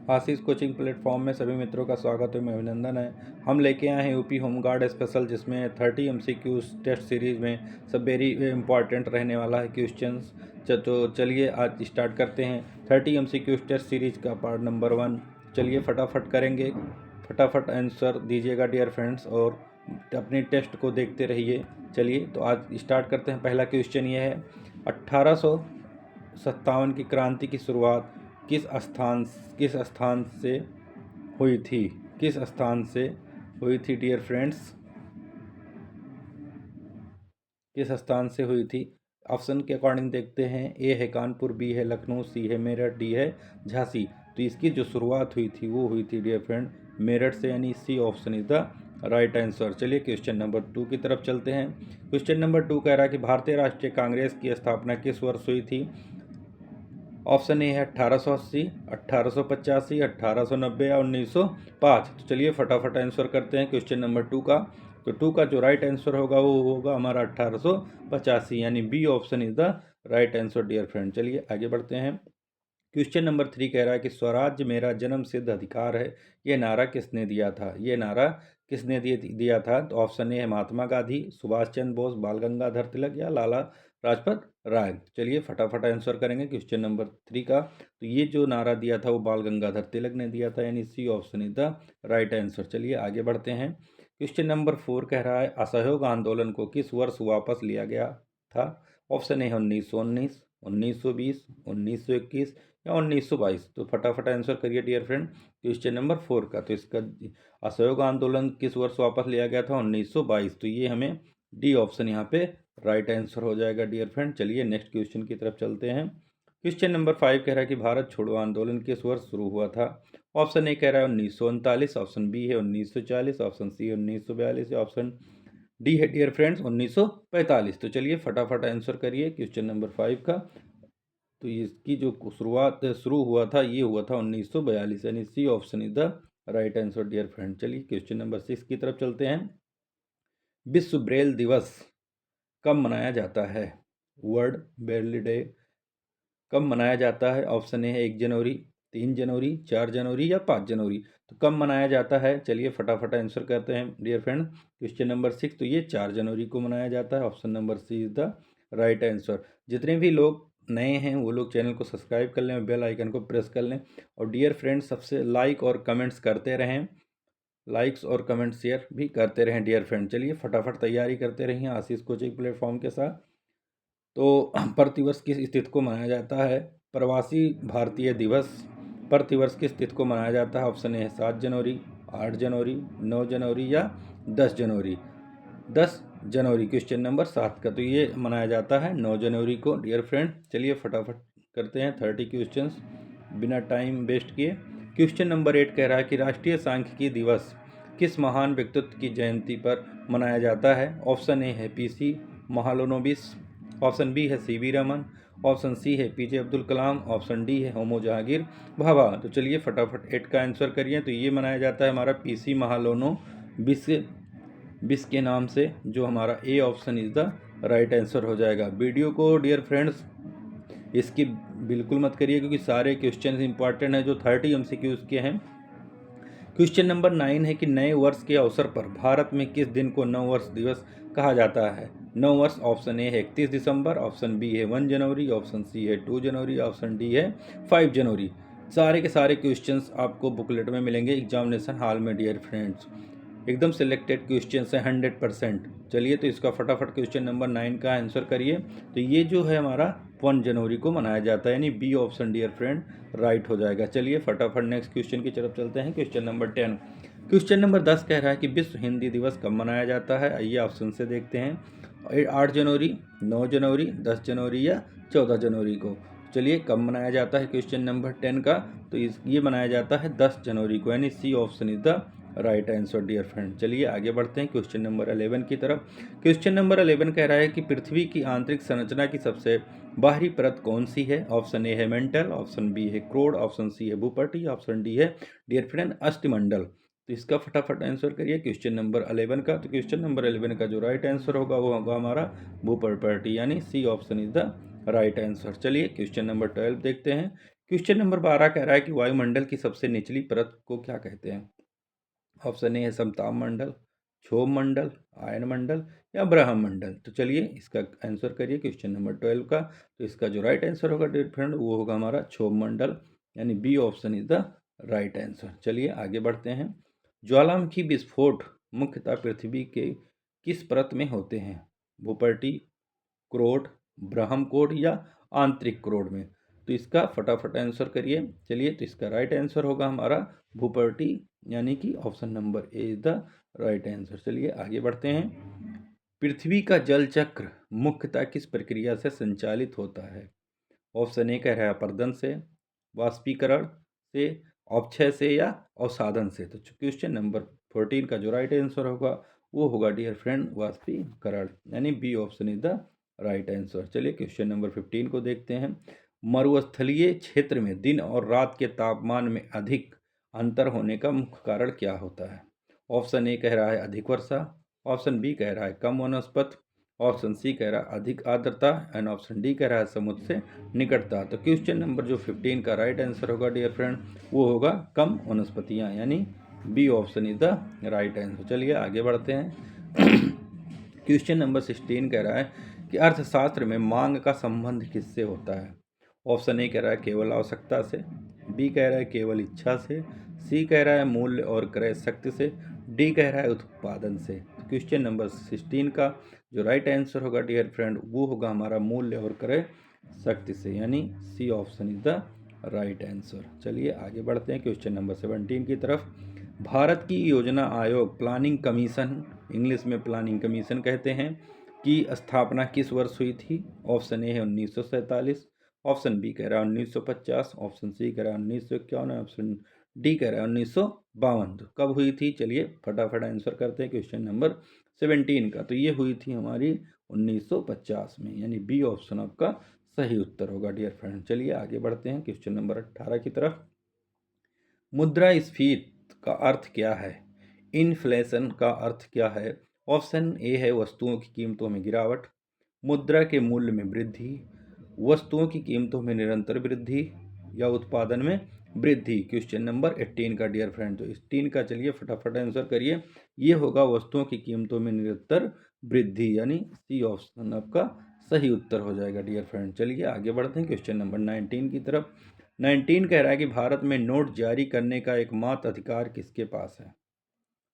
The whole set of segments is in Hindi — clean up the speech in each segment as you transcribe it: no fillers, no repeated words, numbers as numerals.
आशीष कोचिंग प्लेटफॉर्म में सभी मित्रों का स्वागत है, मैं अभिनंदन है। हम लेके आए हैं यूपी होमगार्ड स्पेशल, जिसमें 30 MCQs टेस्ट सीरीज़ में सब वेरी इंपॉर्टेंट रहने वाला है क्वेश्चंस। तो चलिए आज स्टार्ट करते हैं 30 MCQs टेस्ट सीरीज़ का पार्ट नंबर 1। चलिए फटाफट करेंगे, फटाफट आंसर दीजिएगा डियर फ्रेंड्स और अपने टेस्ट को देखते रहिए। चलिए तो आज स्टार्ट करते हैं। पहला क्वेश्चन ये है, 1857 की क्रांति की शुरुआत किस स्थान से हुई थी? किस स्थान से हुई थी डियर फ्रेंड्स? किस स्थान से हुई थी? ऑप्शन के अकॉर्डिंग देखते हैं। ए है कानपुर, बी है लखनऊ, सी है मेरठ, डी है झांसी। तो इसकी जो शुरुआत हुई थी वो हुई थी डियर फ्रेंड मेरठ से, यानी C option is the right answer. चलिए क्वेश्चन नंबर 2 की तरफ चलते हैं। क्वेश्चन नंबर 2 कह रहा है कि भारतीय राष्ट्रीय कांग्रेस की स्थापना किस वर्ष हुई थी? ऑप्शन ए है 1880, 1885, 1890 या 1905। तो चलिए फटाफट आंसर करते हैं क्वेश्चन नंबर 2 का। तो 2 का जो राइट आंसर होगा वो होगा हमारा 1885, यानी B option is the right answer dear friend. चलिए आगे बढ़ते हैं। क्वेश्चन नंबर 3 कह रहा है कि स्वराज्य मेरा जन्म सिद्ध अधिकार है, ये नारा किसने दिया था? ये नारा किसने दिया था? तो ऑप्शन ए है महात्मा गांधी, सुभाष चंद्र बोस, बाल गंगाधर तिलक या लाला लाजपत राय। चलिए फटाफट आंसर करेंगे क्वेश्चन नंबर 3 का। तो ये जो नारा दिया था वो बाल गंगाधर तिलक ने दिया था, यानी C option is the right answer. चलिए आगे बढ़ते हैं। क्वेश्चन नंबर 4 कह रहा है असहयोग आंदोलन को किस वर्ष वापस लिया गया था? ऑप्शन ए है 1919, 1920, 1921 या 1922। तो फटाफट आंसर करिए डियर फ्रेंड क्वेश्चन नंबर 4 का। तो इसका असहयोग आंदोलन किस वर्ष वापस लिया गया था? 1922। तो ये हमें डी ऑप्शन यहाँ पे राइट आंसर हो जाएगा डियर फ्रेंड। चलिए नेक्स्ट क्वेश्चन की तरफ चलते हैं। क्वेश्चन नंबर 5 कह रहा है कि भारत छोड़ो आंदोलन किस वर्ष शुरू हुआ था? ऑप्शन ए कह रहा है 1939, ऑप्शन बी है 1940, ऑप्शन सी 1942 या ऑप्शन डी है डियर फ्रेंड्स 1945। तो चलिए फटाफट आंसर करिए क्वेश्चन नंबर 5 का। तो इसकी जो शुरुआत शुरू हुआ था ये हुआ था 1942, यानी C option is the right answer dear friend. चलिए क्वेश्चन नंबर 6 की तरफ चलते हैं। विश्व ब्रेल दिवस कब मनाया जाता है? वर्ल्ड ब्रेल डे कब मनाया जाता है? ऑप्शन ए है 1 जनवरी, 3 जनवरी, 4 जनवरी या 5 जनवरी। तो कब मनाया जाता है? चलिए फटाफट आंसर करते हैं डियर फ्रेंड क्वेश्चन नंबर 6। तो ये 4 जनवरी को मनाया जाता है। Option number C is the right answer. जितने भी लोग नए हैं वो लोग चैनल को सब्सक्राइब कर लें और बेल आइकन को प्रेस कर लें। और डियर फ्रेंड्स सबसे लाइक और कमेंट्स करते रहें, लाइक्स और कमेंट शेयर भी करते रहें डियर फ्रेंड। चलिए फटाफट तैयारी करते रहिए आशीष कोचिंग प्लेटफॉर्म के साथ। तो प्रतिवर्ष किस तिथि को मनाया जाता है? प्रवासी भारतीय दिवस प्रतिवर्ष किस तिथि को मनाया जाता है? ऑप्शन ए है 7 जनवरी, 8 जनवरी, 9 जनवरी या 10 जनवरी। 10 जनवरी क्वेश्चन नंबर 7 का। तो ये मनाया जाता है 9 जनवरी को डियर फ्रेंड। चलिए फटाफट करते हैं 30 क्वेश्चंस बिना टाइम वेस्ट किए। क्वेश्चन नंबर 8 कह रहा है कि राष्ट्रीय सांख्यिकी दिवस किस महान व्यक्तित्व की जयंती पर मनाया जाता है? ऑप्शन ए है PC महालोनोबिस, ऑप्शन बी है CV रमन, ऑप्शन सी है PJ Abdul Kalam, option D है होमो जहांगीर भाभा। तो चलिए फटाफट 8 का आंसर करिए। तो ये मनाया जाता है हमारा PC महालोनोबिस के नाम से, जो हमारा A option is the right answer हो जाएगा। वीडियो को डियर फ्रेंड्स इसकी बिल्कुल मत करिए क्योंकि सारे क्वेश्चन इंपॉर्टेंट हैं जो 30 MCQs के हैं। क्वेश्चन नंबर 9 है कि नए वर्ष के अवसर पर भारत में किस दिन को नव वर्ष दिवस कहा जाता है? नव वर्ष ऑप्शन ए है 31 दिसंबर, ऑप्शन बी है 1 जनवरी, ऑप्शन सी है 2 जनवरी, ऑप्शन डी है 5 जनवरी। सारे के सारे क्वेश्चंस आपको बुकलेट में मिलेंगे एग्जामिनेशन हॉल में डियर फ्रेंड्स। एकदम सिलेक्टेड क्वेश्चंस हैं 100%। चलिए तो इसका फटाफट क्वेश्चन नंबर 9 का आंसर करिए। तो ये जो है हमारा 1 जनवरी को मनाया जाता है, यानी B option dear friend right हो जाएगा। चलिए फटाफट नेक्स्ट क्वेश्चन की तरफ चलते हैं। Question number 10। क्वेश्चन नंबर 10 कह रहा है कि विश्व हिंदी दिवस कब मनाया जाता है? आइए ऑप्शन से देखते हैं। 8 जनवरी, 9 जनवरी, 10 जनवरी या 14 जनवरी को। चलिए कब मनाया जाता है क्वेश्चन नंबर 10 का? तो ये मनाया जाता है 10 जनवरी को, यानी C option is the right answer dear friend. चलिए आगे बढ़ते हैं क्वेश्चन नंबर 11 की तरफ। क्वेश्चन नंबर 11 कह रहा है कि पृथ्वी की आंतरिक संरचना की सबसे बाहरी परत कौन सी है? ऑप्शन ए है मेंटल, ऑप्शन बी है क्रोड, ऑप्शन सी है भूपटल, ऑप्शन डी है डियर फ्रेंड अष्टमंडल। तो इसका फटाफट आंसर करिए क्वेश्चन नंबर 11 का। तो क्वेश्चन नंबर 11 का जो राइट आंसर होगा वो होगा हमारा भूपटल, यानी C option is the right answer. चलिए क्वेश्चन नंबर 12 देखते हैं। क्वेश्चन नंबर 12 कह रहा है कि वायुमंडल की सबसे निचली परत को क्या कहते हैं। ऑप्शन ए है समताप मंडल, क्षोभ मंडल, आयन मंडल या ब्रह्मंडल। तो चलिए इसका आंसर करिए क्वेश्चन नंबर 12 का। तो इसका जो राइट आंसर होगा डियर फ्रेंड वो होगा हमारा क्षोभ मंडल, यानी B option is the right answer. चलिए आगे बढ़ते हैं। ज्वालामुखी विस्फोट मुख्यतः पृथ्वी के किस परत में होते हैं। भूपर्टी, क्रोड, ब्रह्मकोड या आंतरिक क्रोड में। तो इसका फटाफट आंसर करिए। चलिए तो इसका राइट आंसर होगा हमारा भूपर्टी, यानी कि option number A is the right answer. चलिए आगे बढ़ते हैं। पृथ्वी का जल चक्र मुख्यतः किस प्रक्रिया से संचालित होता है। ऑप्शन ए कह रहा है अपर्दन से, वाष्पीकरण से, अवक्षय से या अवसादन से। तो क्वेश्चन नंबर 14 का जो राइट आंसर होगा वो होगा डियर फ्रेंड वाष्पीकरण, यानी B option is the right answer. चलिए क्वेश्चन नंबर 15 को देखते हैं। मरुस्थलीय क्षेत्र में दिन और रात के तापमान में अधिक अंतर होने का मुख्य कारण क्या होता है। ऑप्शन ए कह रहा है अधिक वर्षा, ऑप्शन बी कह रहा है कम वनस्पति, ऑप्शन सी कह रहा है अधिक आर्द्रता एंड ऑप्शन डी कह रहा है समुद्र से निकटता। तो क्वेश्चन नंबर जो 15 का राइट आंसर होगा डियर फ्रेंड वो होगा कम वनस्पतियाँ, यानी B option is the right answer. चलिए आगे बढ़ते हैं। क्वेश्चन नंबर 16 कह रहा है कि अर्थशास्त्र में मांग का संबंध किससे होता है। ऑप्शन ए कह रहा है केवल आवश्यकता से, बी कह रहा है केवल इच्छा से, सी कह रहा है मूल्य और क्रय शक्ति से, डी कह रहा है उत्पादन से। क्वेश्चन नंबर 16 का जो राइट आंसर होगा डियर फ्रेंड वो होगा हमारा मूल्य और क्रय शक्ति से, यानी C option is the right answer. चलिए आगे बढ़ते हैं क्वेश्चन नंबर 17 की तरफ। भारत की योजना आयोग प्लानिंग कमीशन, इंग्लिश में प्लानिंग कमीशन कहते हैं, की स्थापना किस वर्ष हुई थी। ऑप्शन ए है 1947, ऑप्शन बी कह रहा है 1950, ऑप्शन सी कह रहा है 1951, ऑप्शन डी कह रहा है 1952। तो कब हुई थी चलिए फटाफट आंसर करते हैं क्वेश्चन नंबर 17 का। तो ये हुई थी हमारी 1950 में, यानी बी ऑप्शन आपका सही उत्तर होगा डियर फ्रेंड। चलिए आगे बढ़ते हैं क्वेश्चन नंबर 18 की तरफ। मुद्रास्फीति का अर्थ क्या है। इन्फ्लेशन का अर्थ क्या है। ऑप्शन ए है वस्तुओं की कीमतों में गिरावट, मुद्रा के मूल्य में वृद्धि, वस्तुओं की कीमतों में निरंतर वृद्धि या उत्पादन में वृद्धि। क्वेश्चन नंबर 18 का डियर फ्रेंड। तो 18 का चलिए फटाफट आंसर करिए। ये होगा वस्तुओं की कीमतों में निरंतर वृद्धि, यानी सी ऑप्शन आपका सही उत्तर हो जाएगा डियर फ्रेंड। चलिए आगे बढ़ते हैं क्वेश्चन नंबर 19 की तरफ। 19 कह रहा है कि भारत में नोट जारी करने का एकमात्र अधिकार किसके पास है।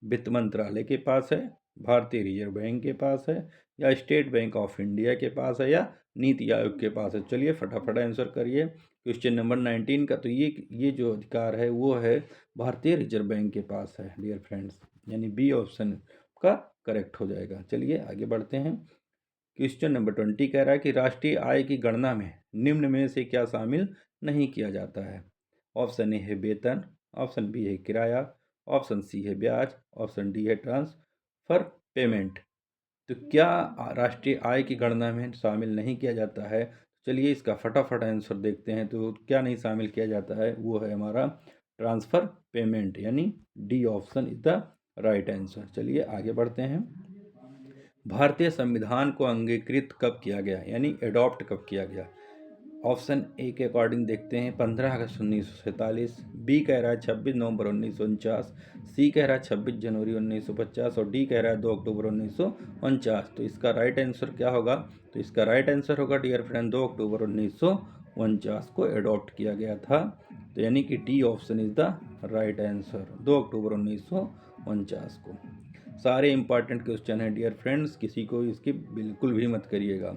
वित्त मंत्रालय के पास है, भारतीय रिजर्व बैंक के पास है, या स्टेट बैंक ऑफ इंडिया के पास है, या नीति आयोग के पास है। चलिए फटाफट आंसर करिए क्वेश्चन नंबर 19 का। तो ये जो अधिकार है वो है भारतीय रिजर्व बैंक के पास है डियर फ्रेंड्स, यानी बी ऑप्शन का करेक्ट हो जाएगा। चलिए आगे बढ़ते हैं। क्वेश्चन नंबर 20 कह रहा है कि राष्ट्रीय आय की गणना में निम्न में से क्या शामिल नहीं किया जाता है। ऑप्शन ए है वेतन, ऑप्शन बी है किराया, ऑप्शन सी है ब्याज, ऑप्शन डी है ट्रांसफर पेमेंट। तो क्या राष्ट्रीय आय की गणना में शामिल नहीं किया जाता है। चलिए इसका फटाफट आंसर देखते हैं। तो क्या नहीं शामिल किया जाता है वो है हमारा ट्रांसफर पेमेंट, यानी D option is the right answer. चलिए आगे बढ़ते हैं। भारतीय संविधान को अंगीकृत कब किया गया, यानी एडॉप्ट कब किया गया। ऑप्शन ए के अकॉर्डिंग देखते हैं 15 अगस्त 1947, बी कह रहा है 26 नवंबर 1949, सी कह रहा है 26 जनवरी 1950 और डी कह रहा है 2 अक्टूबर 1949। तो इसका राइट आंसर क्या होगा। तो इसका राइट आंसर होगा डियर फ्रेंड 2 अक्टूबर 1949 को एडॉप्ट किया गया था। तो यानी कि D option is the right answer, 2 अक्टूबर 1949 को। सारे इंपॉर्टेंट क्वेश्चन हैं डियर फ्रेंड्स, किसी को इसकी बिल्कुल भी मत करिएगा।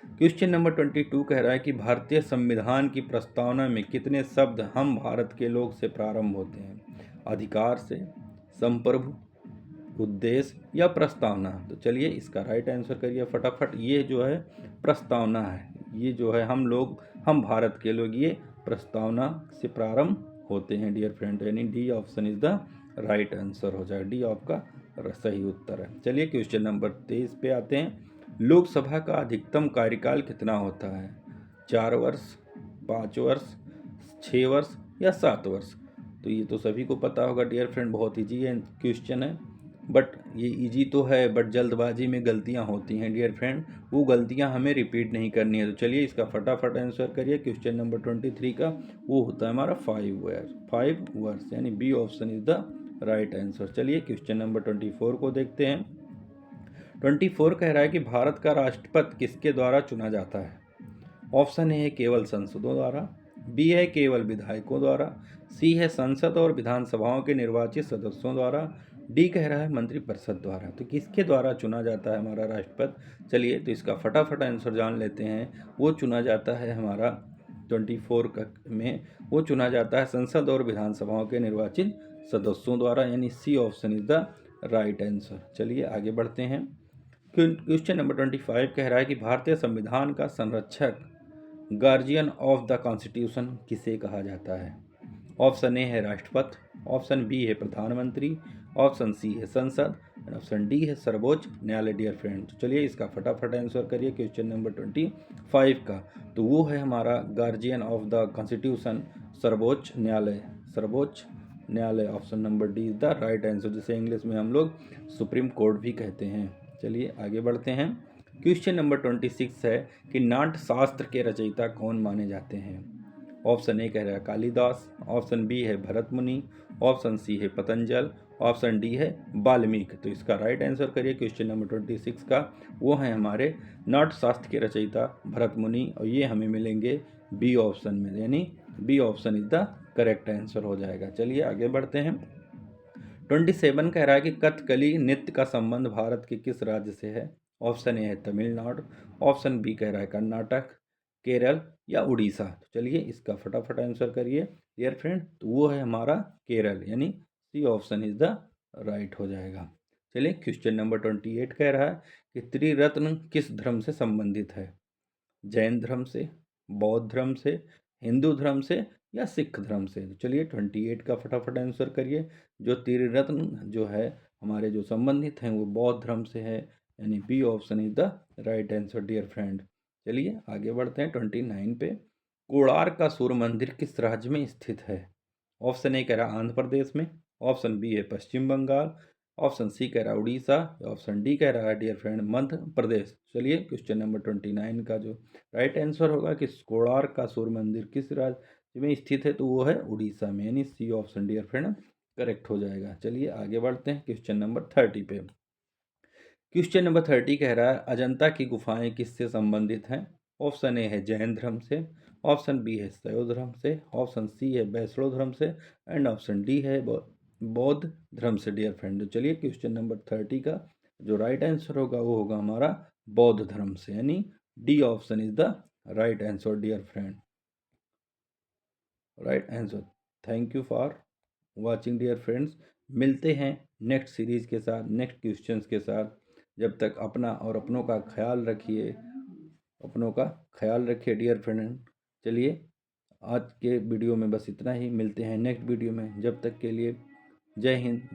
क्वेश्चन नंबर 22 कह रहा है कि भारतीय संविधान की प्रस्तावना में कितने शब्द हम भारत के लोग से प्रारंभ होते हैं। अधिकार से, संप्रभु, उद्देश्य या प्रस्तावना। तो चलिए इसका राइट आंसर करिए फटाफट। ये जो है प्रस्तावना है, ये जो है हम भारत के लोग ये प्रस्तावना से प्रारंभ होते हैं डियर फ्रेंड, यानी D option is the right answer हो जाएगा। डी आपका सही उत्तर है। चलिए क्वेश्चन नंबर 23 पे आते हैं। लोकसभा का अधिकतम कार्यकाल कितना होता है। 4 वर्ष, 5 वर्ष, 6 वर्ष या 7 वर्ष। तो ये तो सभी को पता होगा डियर फ्रेंड, बहुत ईजी क्वेश्चन है। बट ये इजी तो है, बट जल्दबाजी में गलतियां होती हैं डियर फ्रेंड, वो गलतियां हमें रिपीट नहीं करनी है। तो चलिए इसका फटाफट आंसर करिए। क्वेश्चन नंबर 23 का वो होता है हमारा 5 वर्स, यानी B option is the right answer. चलिए क्वेश्चन नंबर 24 को देखते हैं। 24 कह रहा है कि भारत का राष्ट्रपति किसके द्वारा चुना जाता है। ऑप्शन ए है केवल संसदों द्वारा, बी है केवल विधायकों द्वारा, सी है संसद और विधानसभाओं के निर्वाचित सदस्यों द्वारा, डी कह रहा है मंत्रिपरिषद द्वारा। तो किसके द्वारा चुना जाता है हमारा राष्ट्रपति। चलिए तो इसका फटाफट आंसर जान लेते हैं। वो चुना जाता है हमारा 24 में वो चुना जाता है संसद और विधानसभाओं के निर्वाचित सदस्यों द्वारा, यानी C option is the right answer. चलिए आगे बढ़ते हैं। क्वेश्चन नंबर 25 कह रहा है कि भारतीय संविधान का संरक्षक, गार्जियन ऑफ द कॉन्स्टिट्यूशन किसे कहा जाता है। ऑप्शन ए है राष्ट्रपति, ऑप्शन बी है प्रधानमंत्री, ऑप्शन सी है संसद, ऑप्शन डी है सर्वोच्च न्यायालय डियर फ्रेंड। तो चलिए इसका फटाफट आंसर करिए क्वेश्चन नंबर 25 का। तो वो है हमारा गार्जियन ऑफ द कॉन्स्टिट्यूशन, सर्वोच्च न्यायालय। Option number D is the right answer, जिसे इंग्लिश में हम लोग सुप्रीम कोर्ट भी कहते हैं। चलिए आगे बढ़ते हैं। क्वेश्चन नंबर 26 है कि नाट्य शास्त्र के रचयिता कौन माने जाते हैं। ऑप्शन ए कह रहा है कालिदास, ऑप्शन बी है भरत मुनि, ऑप्शन सी है पतंजल, ऑप्शन डी है वाल्मीकि। तो इसका राइट आंसर करिए क्वेश्चन नंबर 26 का। वो हैं हमारे नाट्य शास्त्र के रचयिता भरत मुनि, और ये हमें मिलेंगे बी ऑप्शन में, यानी B option is the correct answer हो जाएगा। चलिए आगे बढ़ते हैं। 27 कह रहा है कि कथकली नृत्य का संबंध भारत के किस राज्य से है। ऑप्शन ए है तमिलनाडु, ऑप्शन बी कह रहा है कर्नाटक, केरल या उड़ीसा। तो चलिए इसका फटाफट आंसर करिए डियर फ्रेंड। तो वो है हमारा केरल, यानी C option is the right हो जाएगा। चलिए क्वेश्चन नंबर 28 कह रहा है कि त्रिरत्न किस धर्म से संबंधित है। जैन धर्म से, बौद्ध धर्म से, हिंदू धर्म से या सिख धर्म से। तो चलिए 28 का फटाफट आंसर करिए। जो त्रिरत्न जो है हमारे जो संबंधित हैं वो बौद्ध धर्म से है, यानी B option is the right answer dear friend. चलिए आगे बढ़ते हैं 29 पे। कोणार्क का सूर्य मंदिर किस राज्य में स्थित है। ऑप्शन ए कह रहा है आंध्र प्रदेश में, ऑप्शन बी है पश्चिम बंगाल, ऑप्शन सी कह रहा है उड़ीसा, ऑप्शन डी कह रहा है डियर फ्रेंड मध्य प्रदेश। चलिए क्वेश्चन नंबर 29 का जो राइट आंसर होगा कि कोणार्क का सूर्य मंदिर किस राज्य में स्थित है, तो वो है उड़ीसा में, यानी C option dear friend correct हो जाएगा। चलिए आगे बढ़ते हैं क्वेश्चन नंबर 30 पे। क्वेश्चन नंबर 30 कह रहा है अजंता की गुफाएं किससे संबंधित हैं। ऑप्शन ए है जैन धर्म से, ऑप्शन बी है शैव धर्म से, ऑप्शन सी है वैष्णव धर्म से, एंड ऑप्शन डी है बौद्ध धर्म से डियर फ्रेंड। तो चलिए क्वेश्चन नंबर 30 का जो राइट आंसर होगा वो होगा हमारा बौद्ध धर्म से, यानी D option is the right answer dear friend, right answer. Thank you for watching dear friends. मिलते हैं नेक्स्ट सीरीज के साथ, नेक्स्ट क्वेश्चंस के साथ। जब तक अपना और अपनों का ख्याल रखिए, अपनों का ख्याल रखिए डियर फ्रेंड। चलिए आज के वीडियो में बस इतना ही, मिलते हैं नेक्स्ट वीडियो में। जब तक के लिए जय हिंद।